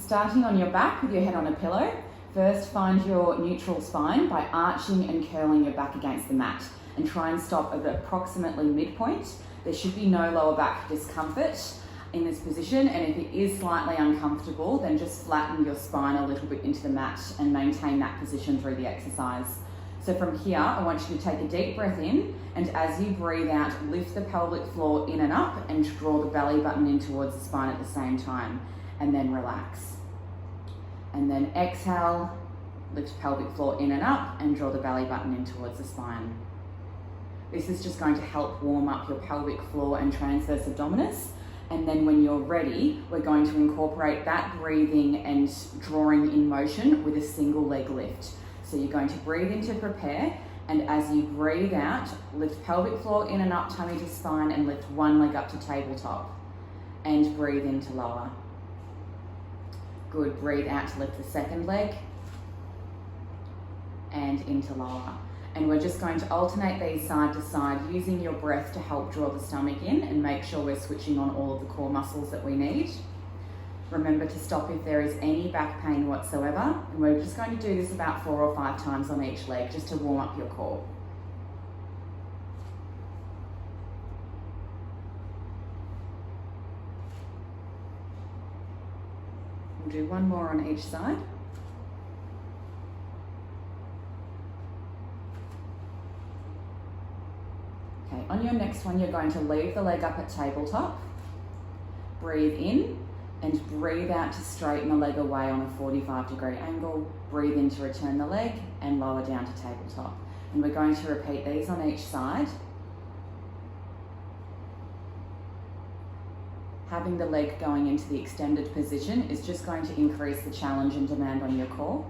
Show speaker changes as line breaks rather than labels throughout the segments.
Starting on your back with your head on a pillow, first find your neutral spine by arching and curling your back against the mat and try and stop at approximately midpoint. There should be no lower back discomfort in this position, and if it is slightly uncomfortable, then just flatten your spine a little bit into the mat and maintain that position through the exercise. So from here, I want you to take a deep breath in, and as you breathe out, lift the pelvic floor in and up and draw the belly button in towards the spine at the same time, and then relax. And then exhale, lift pelvic floor in and up and draw the belly button in towards the spine. This is just going to help warm up your pelvic floor and transverse abdominis. And then when you're ready, we're going to incorporate that breathing and drawing in motion with a single leg lift. So you're going to breathe in to prepare, and as you breathe out, lift pelvic floor in and up, tummy to spine, and lift one leg up to tabletop. And breathe in to lower. Good, breathe out to lift the second leg, and into lower. And we're just going to alternate these side to side using your breath to help draw the stomach in and make sure we're switching on all of the core muscles that we need. Remember to stop if there is any back pain whatsoever, and we're just going to do this about 4 or 5 times on each leg just to warm up your core. We'll do one more on each side. Okay, on your next one, you're going to leave the leg up at tabletop. Breathe in and breathe out to straighten the leg away on a 45-degree angle. Breathe in to return the leg and lower down to tabletop. And we're going to repeat these on each side. Having the leg going into the extended position is just going to increase the challenge and demand on your core.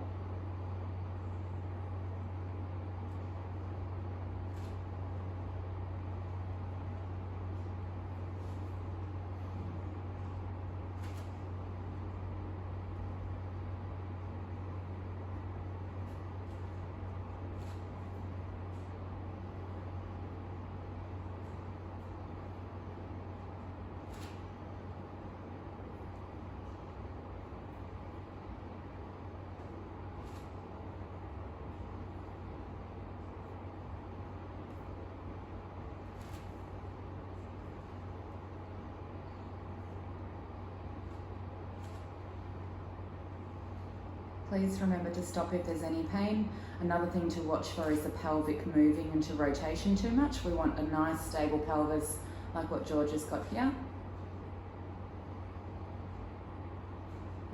Please remember to stop if there's any pain. Another thing to watch for is the pelvic moving into rotation too much. We want a nice stable pelvis like what George has got here.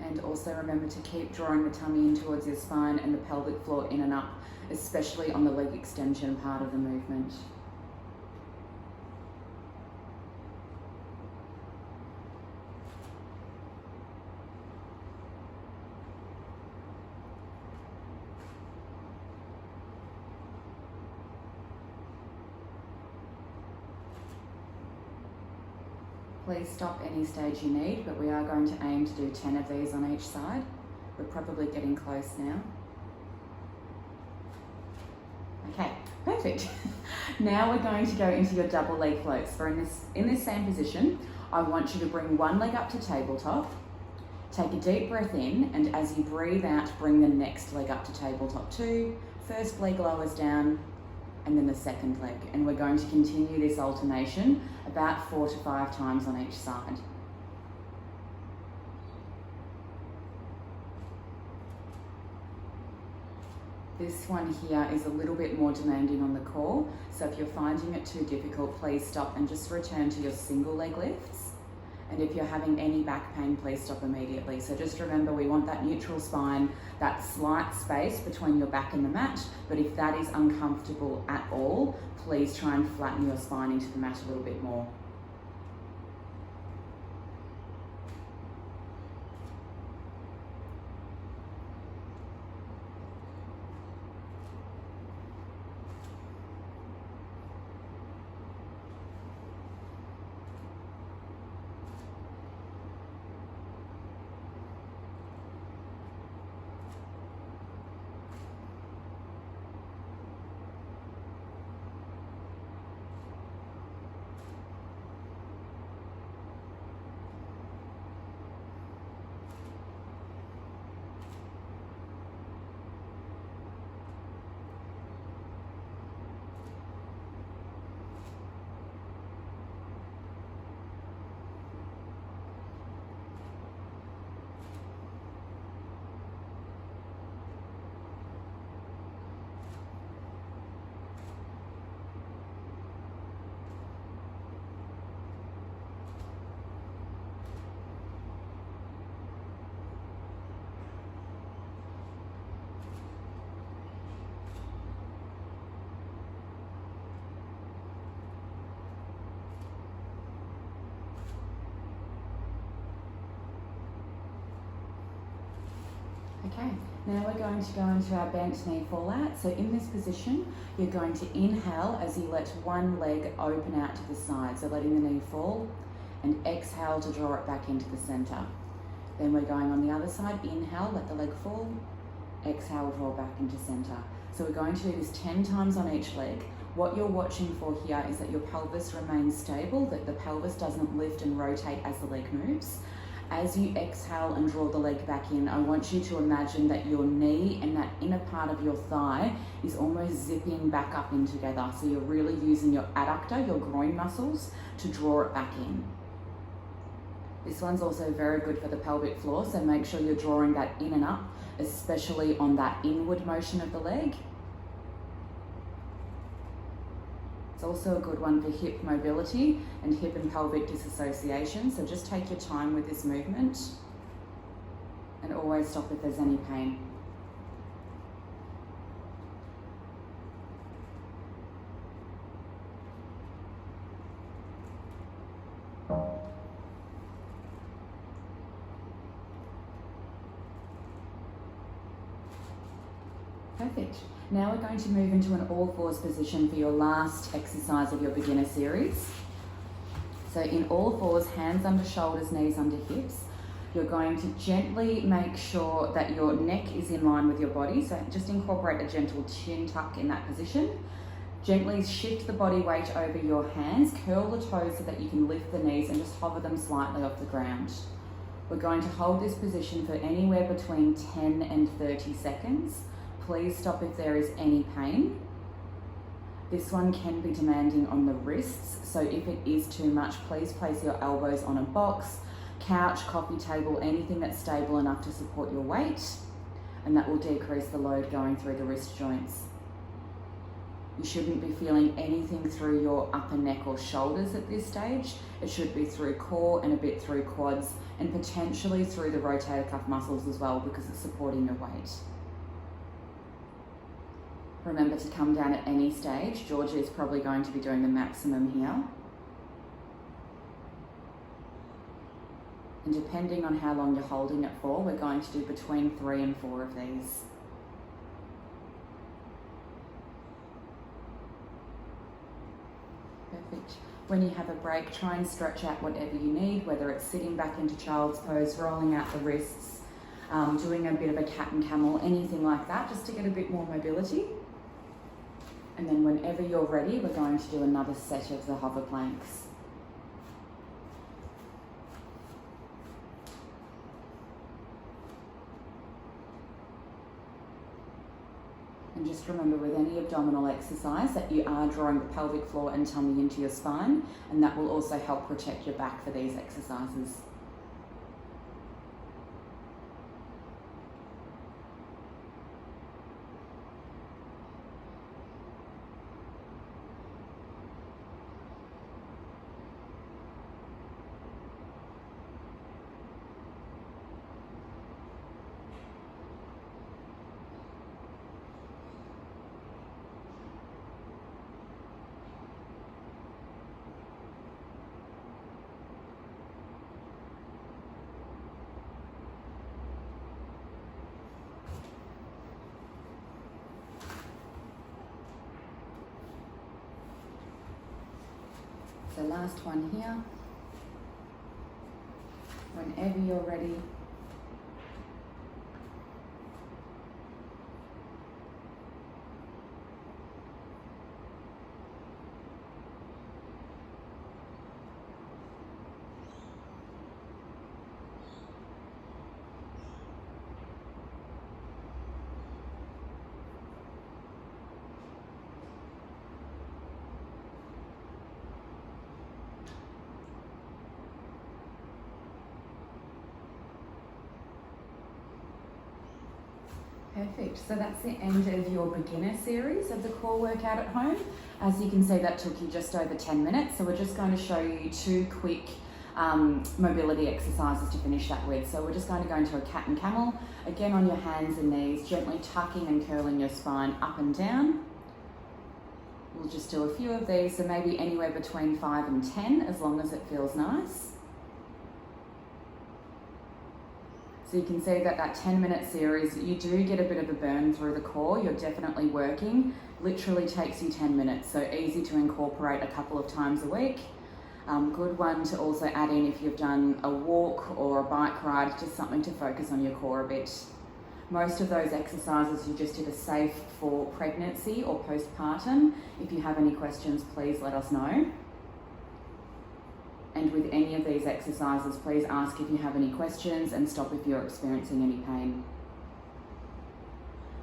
And also remember to keep drawing the tummy in towards your spine and the pelvic floor in and up, especially on the leg extension part of the movement. Please stop any stage you need, but we are going to aim to do 10 of these on each side. We're probably getting close now. Okay, perfect. Now we're going to go into your double leg floats. For in this same position, I want you to bring one leg up to tabletop, take a deep breath in, and as you breathe out, bring the next leg up to tabletop too. First leg lowers down, and then the second leg. And we're going to continue this alternation about 4 to 5 times on each side. This one here is a little bit more demanding on the core, so if you're finding it too difficult, please stop and just return to your single leg lifts. And if you're having any back pain, please stop immediately. So just remember, we want that neutral spine, that slight space between your back and the mat, but if that is uncomfortable at all, please try and flatten your spine into the mat a little bit more. Okay, now we're going to go into our bent knee fallout. So in this position, you're going to inhale as you let one leg open out to the side, so letting the knee fall, and exhale to draw it back into the center. Then we're going on the other side, inhale, let the leg fall, exhale, draw back into center. So we're going to do this 10 times on each leg. What you're watching for here is that your pelvis remains stable, that the pelvis doesn't lift and rotate as the leg moves. As you exhale and draw the leg back in, I want you to imagine that your knee and that inner part of your thigh is almost zipping back up in together. So you're really using your adductor, your groin muscles, to draw it back in. This one's also very good for the pelvic floor, so make sure you're drawing that in and up, especially on that inward motion of the leg. It's also a good one for hip mobility and hip and pelvic disassociation, so just take your time with this movement and always stop if there's any pain. Perfect. Now we're going to move into an all fours position for your last exercise of your beginner series. So in all fours, hands under shoulders, knees under hips. You're going to gently make sure that your neck is in line with your body. So just incorporate a gentle chin tuck in that position. Gently shift the body weight over your hands, curl the toes so that you can lift the knees and just hover them slightly off the ground. We're going to hold this position for anywhere between 10 and 30 seconds. Please stop if there is any pain. This one can be demanding on the wrists, so if it is too much, please place your elbows on a box, couch, coffee table, anything that's stable enough to support your weight, and that will decrease the load going through the wrist joints. You shouldn't be feeling anything through your upper neck or shoulders at this stage. It should be through core and a bit through quads, and potentially through the rotator cuff muscles as well, because it's supporting your weight. Remember to come down at any stage. Georgia is probably going to be doing the maximum here. And depending on how long you're holding it for, we're going to do between 3 and 4 of these. Perfect. When you have a break, try and stretch out whatever you need, whether it's sitting back into child's pose, rolling out the wrists, doing a bit of a cat and camel, anything like that, just to get a bit more mobility. And then whenever you're ready, we're going to do another set of the hover planks. And just remember with any abdominal exercise that you are drawing the pelvic floor and tummy into your spine, and that will also help protect your back for these exercises. So last one here. Whenever you're ready, perfect. So that's the end of your beginner series of the core workout at home. As you can see, that took you just over 10 minutes. So we're just going to show you 2 quick mobility exercises to finish that with. So we're just going to go into a cat and camel. Again, on your hands and knees, gently tucking and curling your spine up and down. We'll just do a few of these, so maybe anywhere between 5 and 10, as long as it feels nice. So you can see that 10-minute series, you do get a bit of a burn through the core. You're definitely working. Literally takes you 10 minutes, so easy to incorporate a couple of times a week. Good one to also add in if you've done a walk or a bike ride, just something to focus on your core a bit. Most of those exercises you just did are safe for pregnancy or postpartum. If you have any questions, please let us know. And with any of these exercises, please ask if you have any questions and stop if you're experiencing any pain.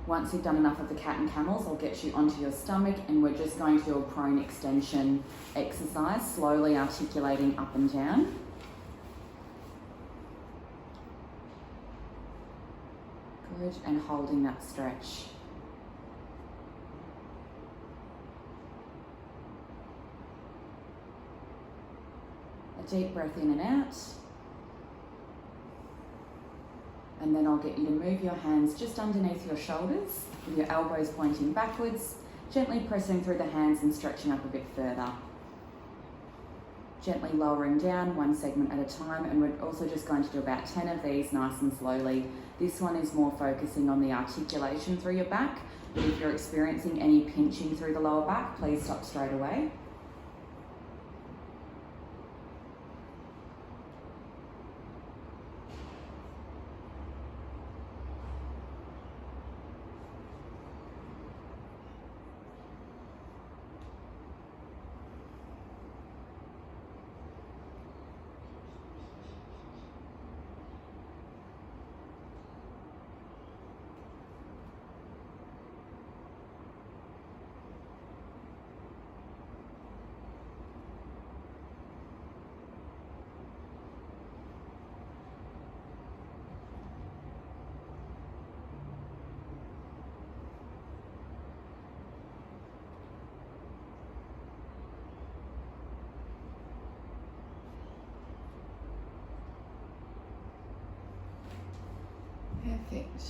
Once you've done enough of the cat and camels, I'll get you onto your stomach and we're just going to do a prone extension exercise, slowly articulating up and down. Good, and holding that stretch. A deep breath in and out. And then I'll get you to move your hands just underneath your shoulders with your elbows pointing backwards, gently pressing through the hands and stretching up a bit further. Gently lowering down one segment at a time, and we're also just going to do about 10 of these nice and slowly. This one is more focusing on the articulation through your back, but if you're experiencing any pinching through the lower back, please stop straight away. Perfect.